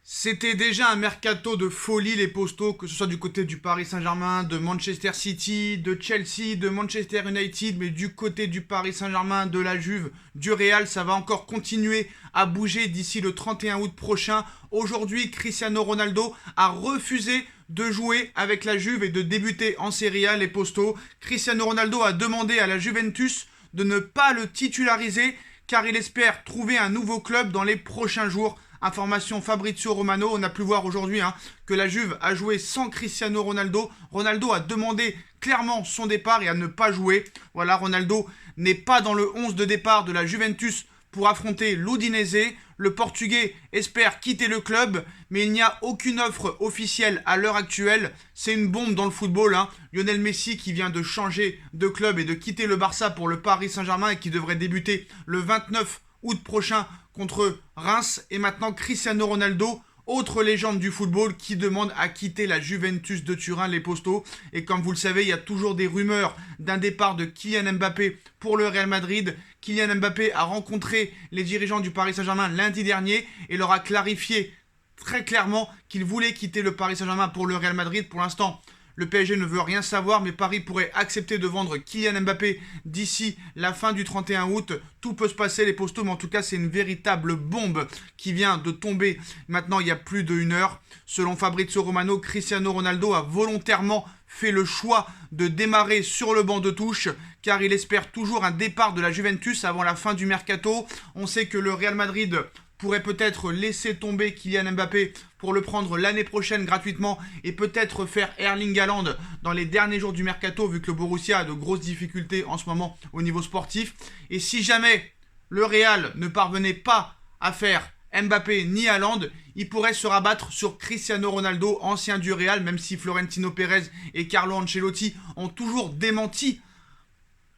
C'était déjà un mercato de folie, les postos, que ce soit du côté du Paris Saint-Germain, de Manchester City, de Chelsea, de Manchester United, mais du côté du Paris Saint-Germain, de la Juve, du Real, ça va encore continuer à bouger d'ici le 31 août prochain. Aujourd'hui, Cristiano Ronaldo a refusé de jouer avec la Juve et de débuter en Serie A, les postos. Cristiano Ronaldo a demandé à la Juventus de ne pas le titulariser car il espère trouver un nouveau club dans les prochains jours. Information Fabrizio Romano, on a pu voir aujourd'hui que la Juve a joué sans Cristiano Ronaldo. Ronaldo a demandé clairement son départ et à ne pas jouer. Voilà, Ronaldo n'est pas dans le 11 de départ de la Juventus pour affronter l'Udinese. Le Portugais espère quitter le club, mais il n'y a aucune offre officielle à l'heure actuelle. C'est une bombe dans le football. Lionel Messi qui vient de changer de club et de quitter le Barça pour le Paris Saint-Germain et qui devrait débuter le 29 août prochain contre Reims. Et maintenant Cristiano Ronaldo, autre légende du football, qui demande à quitter la Juventus de Turin, les postos. Et comme vous le savez, il y a toujours des rumeurs d'un départ de Kylian Mbappé pour le Real Madrid. Kylian Mbappé a rencontré les dirigeants du Paris Saint-Germain lundi dernier et leur a clarifié très clairement qu'il voulait quitter le Paris Saint-Germain pour le Real Madrid. Pour l'instant, le PSG ne veut rien savoir, mais Paris pourrait accepter de vendre Kylian Mbappé d'ici la fin du 31 août. Tout peut se passer, les postos, mais en tout cas, c'est une véritable bombe qui vient de tomber maintenant il y a plus d'1 heure. Selon Fabrizio Romano, Cristiano Ronaldo a volontairement fait le choix de démarrer sur le banc de touche car il espère toujours un départ de la Juventus avant la fin du mercato. On sait que le Real Madrid pourrait peut-être laisser tomber Kylian Mbappé pour le prendre l'année prochaine gratuitement et peut-être faire Erling Haaland dans les derniers jours du mercato vu que le Borussia a de grosses difficultés en ce moment au niveau sportif. Et si jamais le Real ne parvenait pas à faire Mbappé ni Haaland, il pourrait se rabattre sur Cristiano Ronaldo, ancien du Real, même si Florentino Pérez et Carlo Ancelotti ont toujours démenti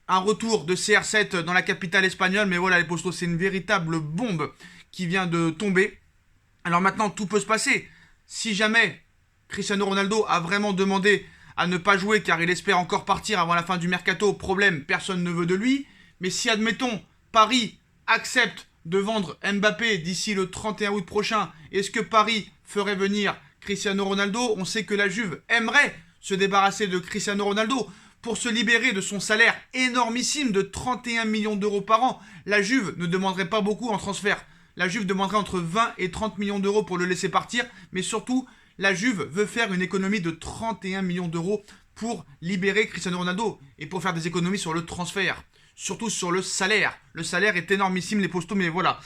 un retour de CR7 dans la capitale espagnole. Mais voilà, les postos, c'est une véritable bombe qui vient de tomber. Alors maintenant, tout peut se passer. Si jamais Cristiano Ronaldo a vraiment demandé à ne pas jouer car il espère encore partir avant la fin du mercato, problème, personne ne veut de lui. Mais si, admettons, Paris accepte de vendre Mbappé d'ici le 31 août prochain, est-ce que Paris ferait venir Cristiano Ronaldo? On sait que la Juve aimerait se débarrasser de Cristiano Ronaldo pour se libérer de son salaire énormissime de 31 millions d'euros par an. La Juve ne demanderait pas beaucoup en transfert. La Juve demanderait entre 20 et 30 millions d'euros pour le laisser partir. Mais surtout, la Juve veut faire une économie de 31 millions d'euros pour libérer Cristiano Ronaldo et pour faire des économies sur le transfert. Surtout sur le salaire. Le salaire est énormissime, les postos, mais voilà.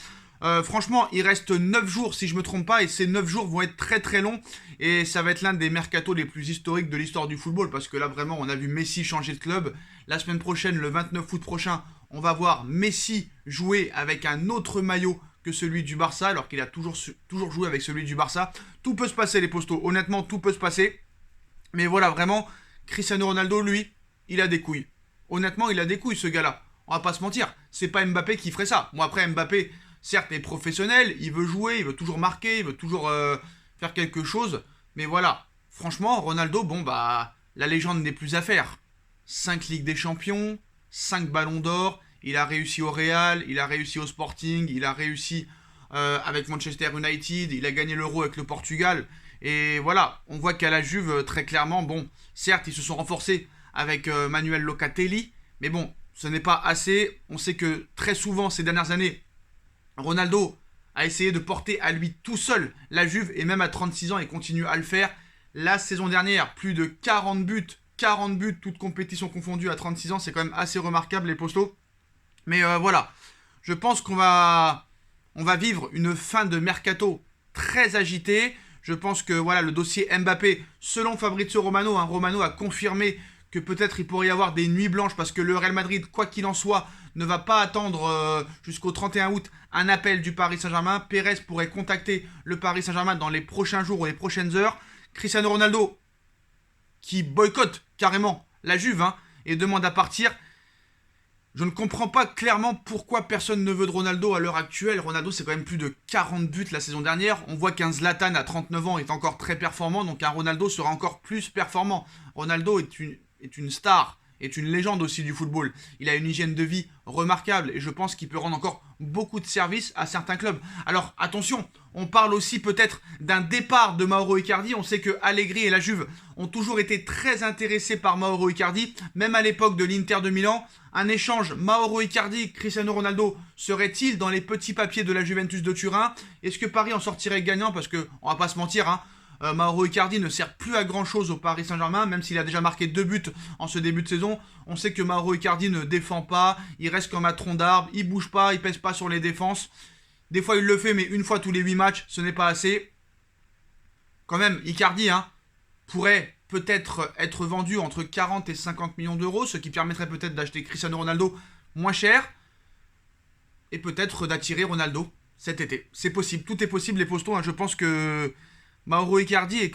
Franchement, il reste 9 jours si je me trompe pas, et ces 9 jours vont être très très longs, et ça va être l'un des mercatos les plus historiques de l'histoire du football, parce que là vraiment on a vu Messi changer de club. La semaine prochaine, le 29 août prochain, on va voir Messi jouer avec un autre maillot que celui du Barça, alors qu'il a toujours joué avec celui du Barça. Tout peut se passer, les postos, honnêtement tout peut se passer, mais voilà, vraiment, Cristiano Ronaldo, lui, il a des couilles. Honnêtement, il a des couilles, ce gars-là. On va pas se mentir. C'est pas Mbappé qui ferait ça. Moi, après, Mbappé, certes, est professionnel. Il veut jouer, il veut toujours marquer, il veut toujours faire quelque chose. Mais voilà. Franchement, Ronaldo, bon, bah, la légende n'est plus à faire. 5 Ligues des Champions, 5 Ballons d'Or. Il a réussi au Real, il a réussi au Sporting, il a réussi avec Manchester United. Il a gagné l'Euro avec le Portugal. Et voilà, on voit qu'à la Juve, très clairement, bon, certes, ils se sont renforcés avec Manuel Locatelli, mais bon, ce n'est pas assez. On sait que très souvent ces dernières années, Ronaldo a essayé de porter à lui tout seul la Juve, et même à 36 ans, il continue à le faire. La saison dernière, plus de 40 buts, toutes compétitions confondues à 36 ans, c'est quand même assez remarquable, les postos. Mais voilà, je pense qu'on va vivre une fin de mercato très agitée. Je pense que voilà, le dossier Mbappé, selon Fabrizio Romano, Romano a confirmé que peut-être il pourrait y avoir des nuits blanches parce que le Real Madrid, quoi qu'il en soit, ne va pas attendre jusqu'au 31 août un appel du Paris Saint-Germain. Pérez pourrait contacter le Paris Saint-Germain dans les prochains jours ou les prochaines heures. Cristiano Ronaldo, qui boycotte carrément la Juve et demande à partir. Je ne comprends pas clairement pourquoi personne ne veut de Ronaldo à l'heure actuelle. Ronaldo, c'est quand même plus de 40 buts la saison dernière. On voit qu'un Zlatan à 39 ans est encore très performant, donc un Ronaldo sera encore plus performant. Ronaldo est une star, est une légende aussi du football. Il a une hygiène de vie remarquable et je pense qu'il peut rendre encore beaucoup de services à certains clubs. Alors attention, on parle aussi peut-être d'un départ de Mauro Icardi. On sait que Allegri et la Juve ont toujours été très intéressés par Mauro Icardi, même à l'époque de l'Inter de Milan. Un échange Mauro Icardi, Cristiano Ronaldo serait-il dans les petits papiers de la Juventus de Turin? Est-ce que Paris en sortirait gagnant? Parce que, on va pas se mentir, hein, Mauro Icardi ne sert plus à grand chose au Paris Saint-Germain, même s'il a déjà marqué 2 buts en ce début de saison. On sait que Mauro Icardi ne défend pas, il reste comme un tronc d'arbre, il bouge pas, il pèse pas sur les défenses. Des fois il le fait, mais une fois tous les 8 matchs, ce n'est pas assez. Quand même, Icardi pourrait peut-être être vendu entre 40 et 50 millions d'euros, ce qui permettrait peut-être d'acheter Cristiano Ronaldo moins cher et peut-être d'attirer Ronaldo cet été. C'est possible, tout est possible les postos, hein. Je pense que Mauro Icardi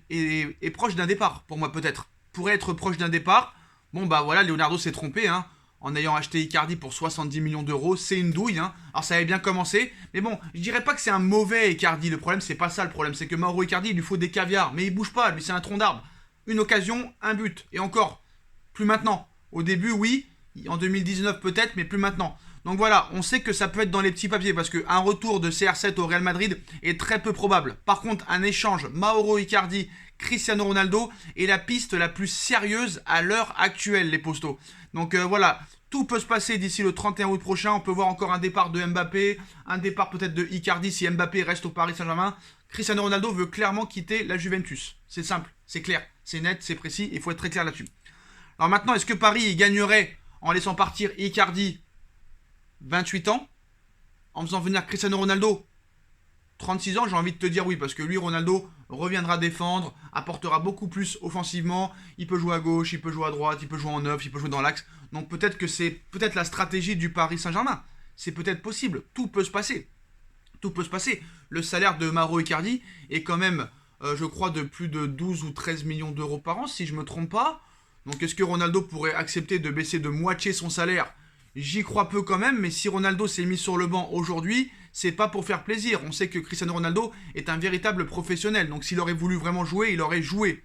est proche d'un départ, pour moi peut-être. Pourrait être proche d'un départ. Bon bah voilà, Leonardo s'est trompé, hein, en ayant acheté Icardi pour 70 millions d'euros. C'est une douille, hein. Alors ça avait bien commencé, mais bon, je dirais pas que c'est un mauvais Icardi. Le problème, c'est pas ça le problème, c'est que Mauro Icardi, il lui faut des caviars, mais il bouge pas, lui c'est un tronc d'arbre. Une occasion, un but. Et encore, plus maintenant. Au début, oui, en 2019 peut-être, mais plus maintenant. Donc voilà, on sait que ça peut être dans les petits papiers parce qu'un retour de CR7 au Real Madrid est très peu probable. Par contre, un échange Mauro Icardi, Cristiano Ronaldo est la piste la plus sérieuse à l'heure actuelle, les postos. Donc voilà, tout peut se passer d'ici le 31 août prochain. On peut voir encore un départ de Mbappé, un départ peut-être de Icardi si Mbappé reste au Paris Saint-Germain. Cristiano Ronaldo veut clairement quitter la Juventus. C'est simple, c'est clair, c'est net, c'est précis, il faut être très clair là-dessus. Alors maintenant, est-ce que Paris gagnerait en laissant partir Icardi, 28 ans, en faisant venir Cristiano Ronaldo, 36 ans? J'ai envie de te dire oui, parce que lui, Ronaldo, reviendra défendre, apportera beaucoup plus offensivement, il peut jouer à gauche, il peut jouer à droite, il peut jouer en neuf, il peut jouer dans l'axe. Donc peut-être que c'est peut-être la stratégie du Paris Saint-Germain. C'est peut-être possible, tout peut se passer. Tout peut se passer. Le salaire de Mauro Icardi est quand même, je crois, de plus de 12 ou 13 millions d'euros par an, si je ne me trompe pas. Donc est-ce que Ronaldo pourrait accepter de baisser de moitié son salaire? J'y crois peu quand même, mais si Ronaldo s'est mis sur le banc aujourd'hui, c'est pas pour faire plaisir. On sait que Cristiano Ronaldo est un véritable professionnel, donc s'il aurait voulu vraiment jouer, il aurait joué.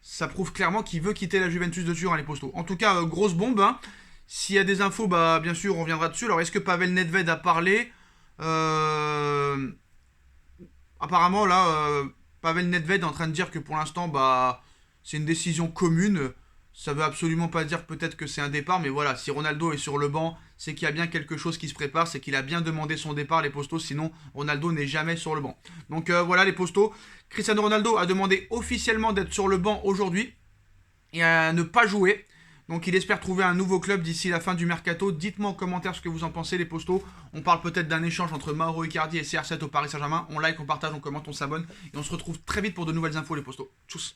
Ça prouve clairement qu'il veut quitter la Juventus de Turin, les postos. En tout cas, grosse bombe, hein. S'il y a des infos, bah bien sûr, on reviendra dessus. Alors est-ce que Pavel Nedved a parlé? Apparemment, là, Pavel Nedved est en train de dire que pour l'instant, bah, c'est une décision commune. Ça veut absolument pas dire peut-être que c'est un départ, mais voilà, si Ronaldo est sur le banc, c'est qu'il y a bien quelque chose qui se prépare, c'est qu'il a bien demandé son départ, les postos, sinon Ronaldo n'est jamais sur le banc. Donc voilà les postos, Cristiano Ronaldo a demandé officiellement d'être sur le banc aujourd'hui et à ne pas jouer. Donc il espère trouver un nouveau club d'ici la fin du mercato. Dites-moi en commentaire ce que vous en pensez les postos. On parle peut-être d'un échange entre Mauro Icardi et CR7 au Paris Saint-Germain. On like, on partage, on commente, on s'abonne. Et on se retrouve très vite pour de nouvelles infos les postos. Tchuss.